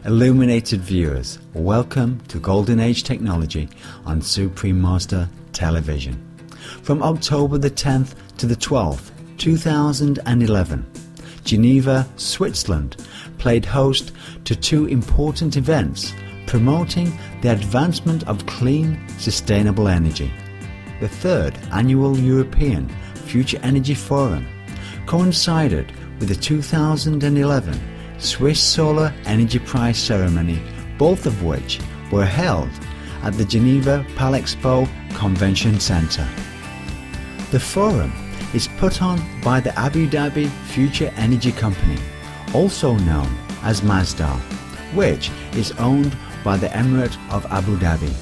Illuminated viewers, welcome to Golden Age Technology on Supreme Master Television. From October the 10th to the 12th, 2011, Geneva, Switzerland played host to two important events promoting the advancement of clean, sustainable energy. The third annual European Future Energy Forum coincided with the 2011 Swiss Solar Energy Prize ceremony, both of which were held at the Geneva Palexpo Convention Centre. The forum is put on by the Abu Dhabi Future Energy Company, also known as Masdar, which is owned by the Emirate of Abu Dhabi,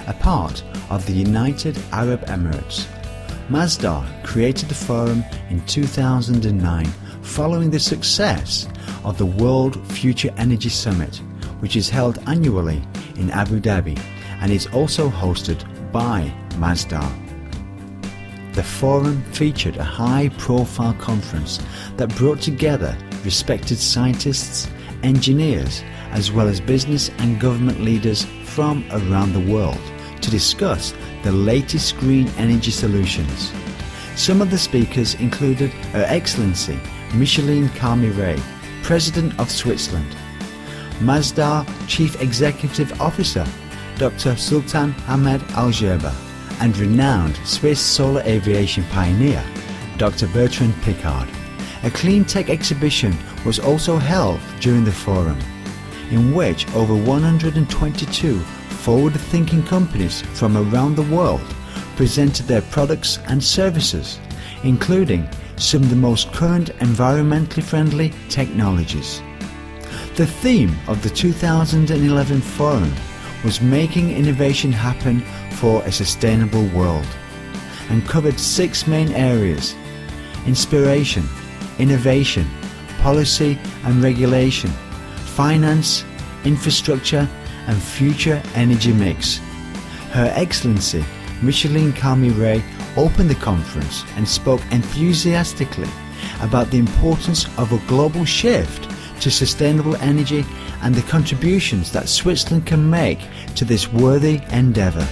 a part of the United Arab Emirates. Masdar created the forum in 2009 following the success of the World Future Energy Summit, which is held annually in Abu Dhabi and is also hosted by Masdar. The forum featured a high-profile conference that brought together respected scientists, engineers, as well as business and government leaders from around the world to discuss the latest green energy solutions. Some of the speakers included Her Excellency Micheline Carmi-Ray, President of Switzerland, Masdar Chief Executive Officer Dr. Sultan Ahmed Al-Gerber, and renowned Swiss solar aviation pioneer Dr. Bertrand Piccard. A clean tech exhibition was also held during the forum, in which over 122 forward-thinking companies from around the world presented their products and services, including some of the most current environmentally friendly technologies. The theme of the 2011 forum was Making Innovation Happen for a Sustainable World, and covered 6 main areas: inspiration, innovation, policy and regulation, finance, infrastructure and future energy mix. Her Excellency Micheline Carmi-Ray opened the conference and spoke enthusiastically about the importance of a global shift to sustainable energy and the contributions that Switzerland can make to this worthy endeavour.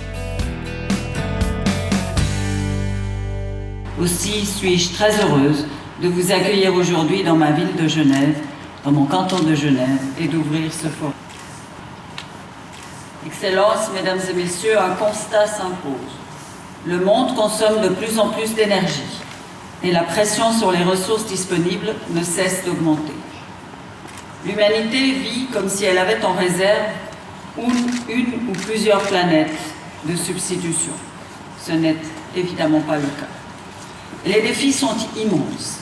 Aussi suis-je très heureuse de vous accueillir aujourd'hui dans ma ville de Genève, dans mon canton de Genève, et d'ouvrir ce forum. Excellences, Mesdames et Messieurs, un constat s'impose. Le monde consomme de plus en plus d'énergie et la pression sur les ressources disponibles ne cesse d'augmenter. L'humanité vit comme si elle avait en réserve une ou plusieurs planètes de substitution. Ce n'est évidemment pas le cas. Les défis sont immenses,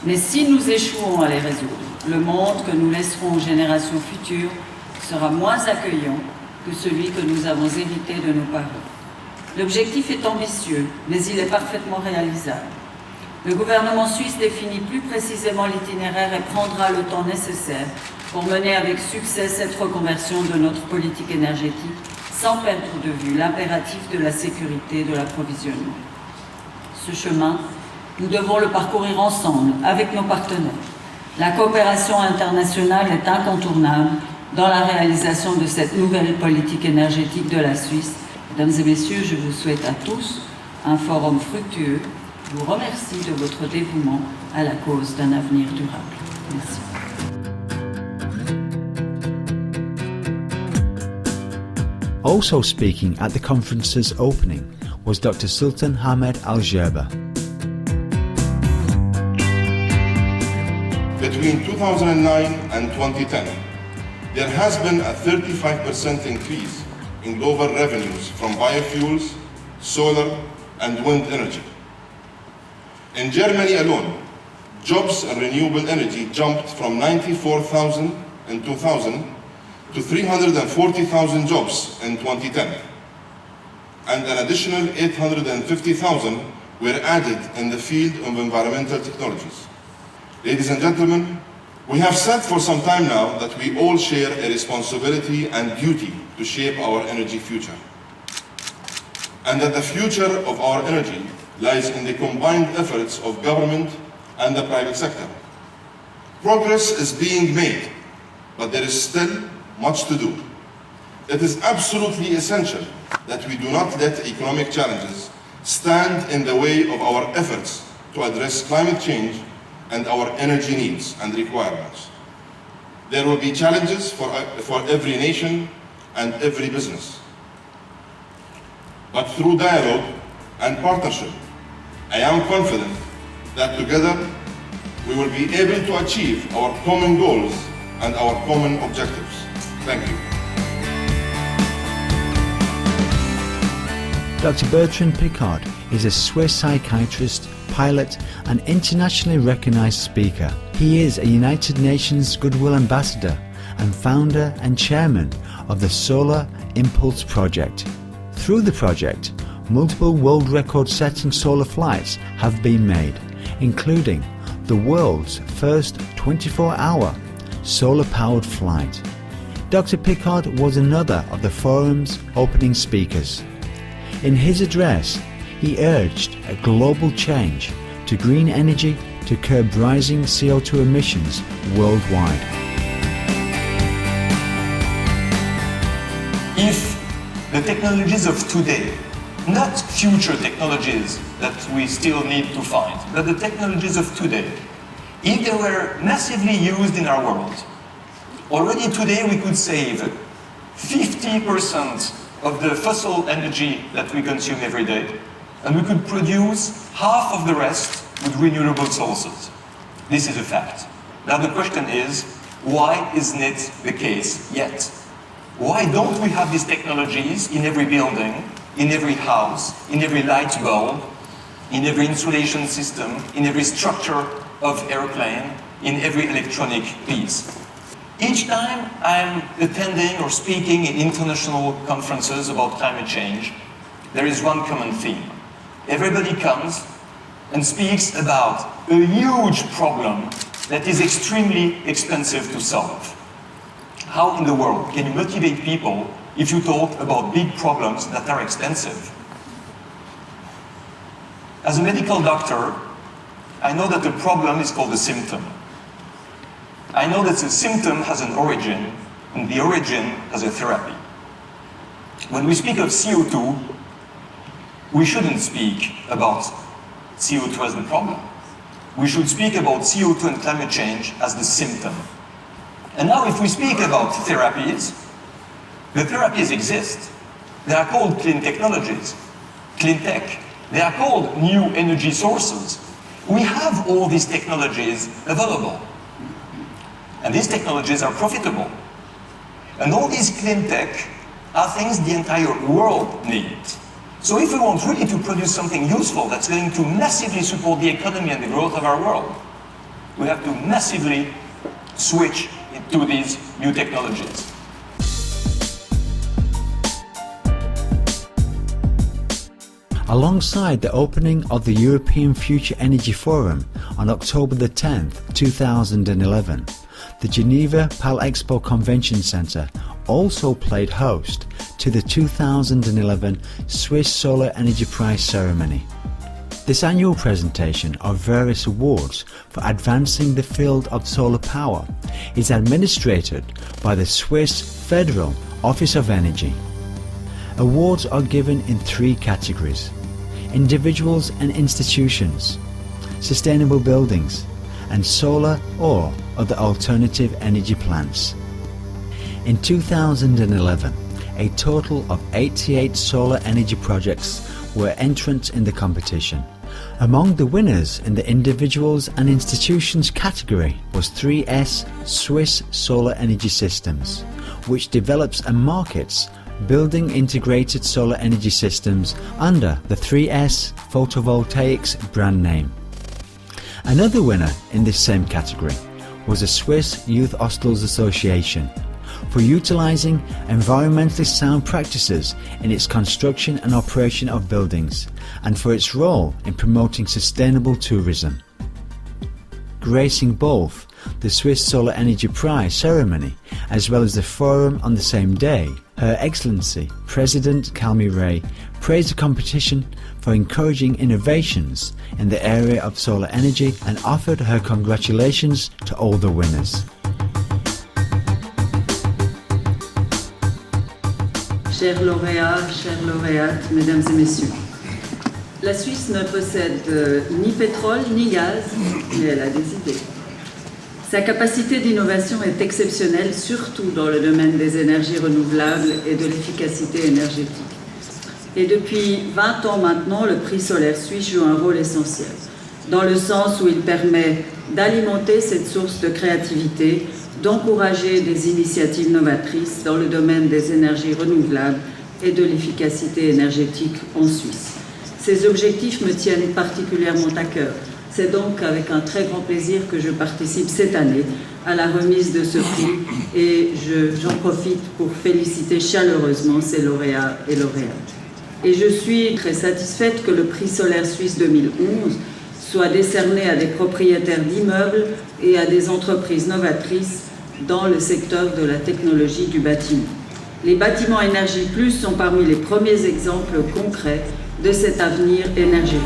mais si nous échouons à les résoudre, le monde que nous laisserons aux générations futures sera moins accueillant que celui que nous avons hérité de nos parents. L'objectif est ambitieux, mais il est parfaitement réalisable. Le gouvernement suisse définit plus précisément l'itinéraire et prendra le temps nécessaire pour mener avec succès cette reconversion de notre politique énergétique sans perdre de vue l'impératif de la sécurité de l'approvisionnement. Ce chemin, nous devons le parcourir ensemble, avec nos partenaires. La coopération internationale est incontournable dans la réalisation de cette nouvelle politique énergétique de la Suisse. Mesdames et Messieurs, je vous souhaite à tous un forum fructueux. Je vous remercie de votre dévouement à la cause d'un avenir durable. Merci. Also speaking at the conference's opening was Dr. Sultan Ahmed Al-Gerber. Between 2009 and 2010, there has been a 35% increase in global revenues from biofuels, solar, and wind energy. In Germany alone, jobs in renewable energy jumped from 94,000 in 2000 to 340,000 jobs in 2010. And an additional 850,000 were added in the field of environmental technologies. Ladies and gentlemen, we have said for some time now that we all share a responsibility and duty to shape our energy future. And that the future of our energy lies in the combined efforts of government and the private sector. Progress is being made, but there is still much to do. It is absolutely essential that we do not let economic challenges stand in the way of our efforts to address climate change and our energy needs and requirements. There will be challenges for every nation and every business. But through dialogue and partnership, I am confident that together we will be able to achieve our common goals and our common objectives. Thank you. Dr. Bertrand Piccard is a Swiss psychiatrist, pilot and internationally recognized speaker. He is a United Nations Goodwill Ambassador and founder and chairman of the Solar Impulse Project. Through the project, multiple world record-setting solar flights have been made, including the world's first 24-hour solar-powered flight. Dr. Piccard was another of the forum's opening speakers. In his address, he urged a global change to green energy to curb rising CO2 emissions worldwide. If the technologies of today, not future technologies that we still need to find, but the technologies of today, if they were massively used in our world, already today we could save 50% of the fossil energy that we consume every day, and we could produce half of the rest with renewable sources. This is a fact. Now the question is, why isn't it the case yet? Why don't we have these technologies in every building, in every house, in every light bulb, in every insulation system, in every structure of airplane, in every electronic piece? Each time I'm attending or speaking in international conferences about climate change, there is one common theme. Everybody comes and speaks about a huge problem that is extremely expensive to solve. How in the world can you motivate people if you talk about big problems that are expensive? As a medical doctor, I know that the problem is called a symptom. I know that the symptom has an origin, and the origin has a therapy. When we speak of CO2, we shouldn't speak about CO2 as the problem. We should speak about CO2 and climate change as the symptom. And now if we speak about therapies, the therapies exist. They are called clean technologies, clean tech. They are called new energy sources. We have all these technologies available. And these technologies are profitable. And all these clean tech are things the entire world needs. So if we want really to produce something useful that's going to massively support the economy and the growth of our world, we have to massively switch to these new technologies. Alongside the opening of the European Future Energy Forum on October the 10th, 2011, the Geneva Palexpo Convention Centre also played host to the 2011 Swiss Solar Energy Prize ceremony. This annual presentation of various awards for advancing the field of solar power is administered by the Swiss Federal Office of Energy. Awards are given in three categories: individuals and institutions, sustainable buildings, and solar or other alternative energy plants. In 2011, a total of 88 solar energy projects were entrants in the competition. Among the winners in the individuals and institutions category was 3S Swiss Solar Energy Systems, which develops and markets building integrated solar energy systems under the 3S Photovoltaics brand name. Another winner in this same category was the Swiss Youth Hostels Association for utilizing environmentally sound practices in its construction and operation of buildings, and for its role in promoting sustainable tourism. Gracing both the Swiss Solar Energy Prize ceremony as well as the forum on the same day, Her Excellency President Khalmé Ray praised the competition for encouraging innovations in the area of solar energy and offered her congratulations to all the winners. chers lauréats, chères lauréates, mesdames et messieurs. La Suisse ne possède ni pétrole ni gaz, mais elle a des idées. Sa capacité d'innovation est exceptionnelle, surtout dans le domaine des énergies renouvelables et de l'efficacité énergétique. Et depuis 20 ans maintenant, le prix solaire suisse joue un rôle essentiel, dans le sens où il permet d'alimenter cette source de créativité, d'encourager des initiatives novatrices dans le domaine des énergies renouvelables et de l'efficacité énergétique en Suisse. Ces objectifs me tiennent particulièrement à cœur. C'est donc avec un très grand plaisir que je participe cette année à la remise de ce prix et j'en profite pour féliciter chaleureusement ces lauréats et lauréates. Et je suis très satisfaite que le prix solaire suisse 2011 soit décerné à des propriétaires d'immeubles et à des entreprises novatrices dans le secteur de la technologie du bâtiment. Les bâtiments Énergie Plus sont parmi les premiers exemples concrets de cet avenir énergétique.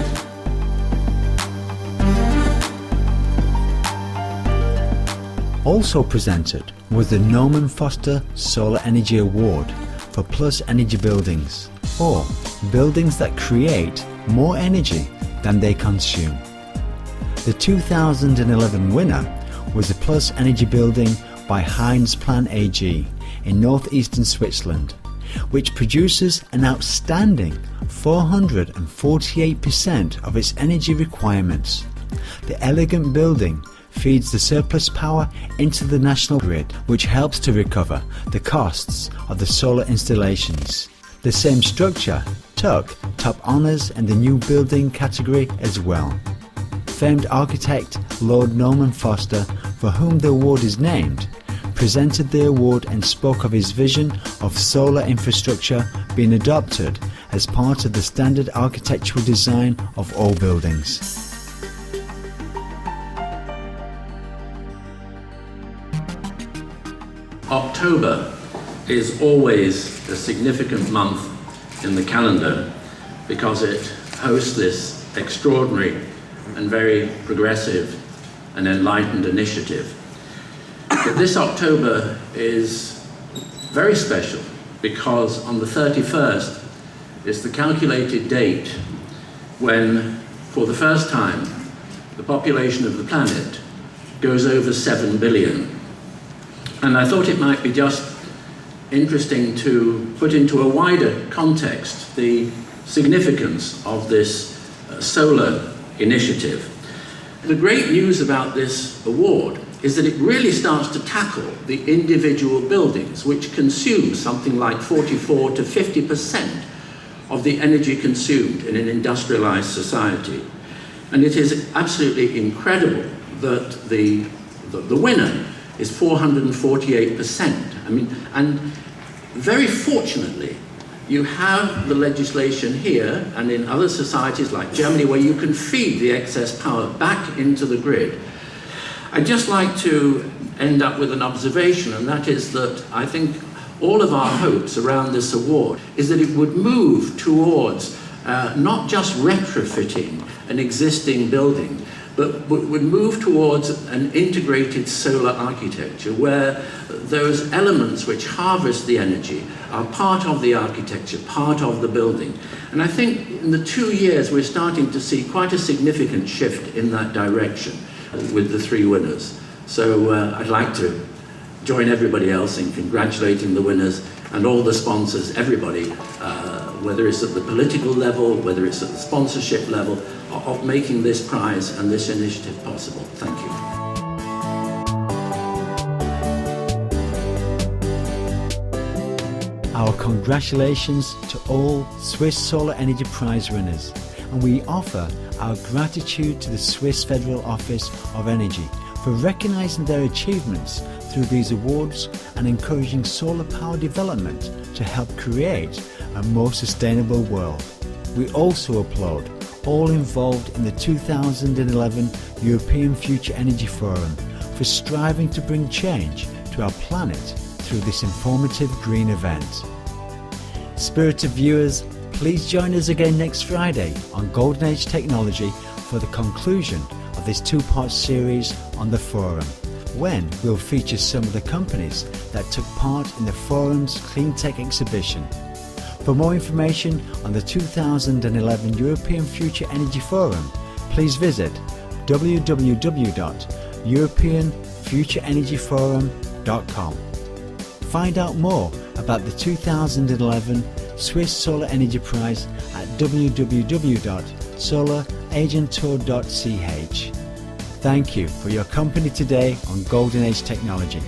Also presented was the Norman Foster Solar Energy Award for Plus Energy Buildings, or buildings that create more energy than they consume. The 2011 winner was the Plus Energy building by Heinz-Plan AG in northeastern Switzerland, which produces an outstanding 448% of its energy requirements. The elegant building feeds the surplus power into the national grid, which helps to recover the costs of the solar installations. The same structure took top honours in the new building category as well. Famed architect Lord Norman Foster, for whom the award is named, presented the award and spoke of his vision of solar infrastructure being adopted as part of the standard architectural design of all buildings. October is always a significant month in the calendar because it hosts this extraordinary and very progressive and enlightened initiative. But this October is very special because on the 31st is the calculated date when, for the first time, the population of the planet goes over 7 billion. And I thought it might be just interesting to put into a wider context the significance of this solar initiative. The great news about this award is that it really starts to tackle the individual buildings, which consume something like 44 to 50% of the energy consumed in an industrialized society. And it is absolutely incredible that the winner is 448%. I mean, and very fortunately, you have the legislation here and in other societies like Germany where you can feed the excess power back into the grid. I'd just like to end up with an observation, and that is that I think all of our hopes around this award is that it would move towards not just retrofitting an existing building, but would move towards an integrated solar architecture where those elements which harvest the energy are part of the architecture, part of the building. And I think in the 2 years we're starting to see quite a significant shift in that direction with the 3 winners. So I'd like to join everybody else in congratulating the winners and all the sponsors, everybody, whether it's at the political level, whether it's at the sponsorship level, of making this prize and this initiative possible. Thank you. Our congratulations to all Swiss Solar Energy Prize winners, and we offer our gratitude to the Swiss Federal Office of Energy for recognising their achievements through these awards and encouraging solar power development to help create a more sustainable world. We also applaud all involved in the 2011 European Future Energy Forum for striving to bring change to our planet through this informative green event. Spirited viewers, please join us again next Friday on Golden Age Technology for the conclusion of this 2-part series on the forum, when we'll feature some of the companies that took part in the forum's Clean Tech exhibition. For more information on the 2011 European Future Energy Forum, please visit www.europeanfutureenergyforum.com. Find out more about the 2011 Swiss Solar Energy Prize at www.solaragentur.ch. Thank you for your company today on Golden Age Technology.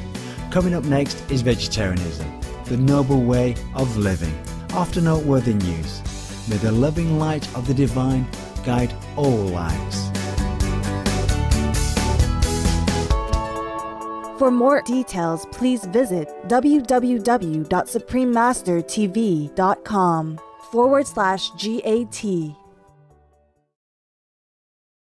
Coming up next is vegetarianism, the noble way of living. After noteworthy news, may the loving light of the divine guide all lives. For more details, please visit www.suprememastertv.com/GAT.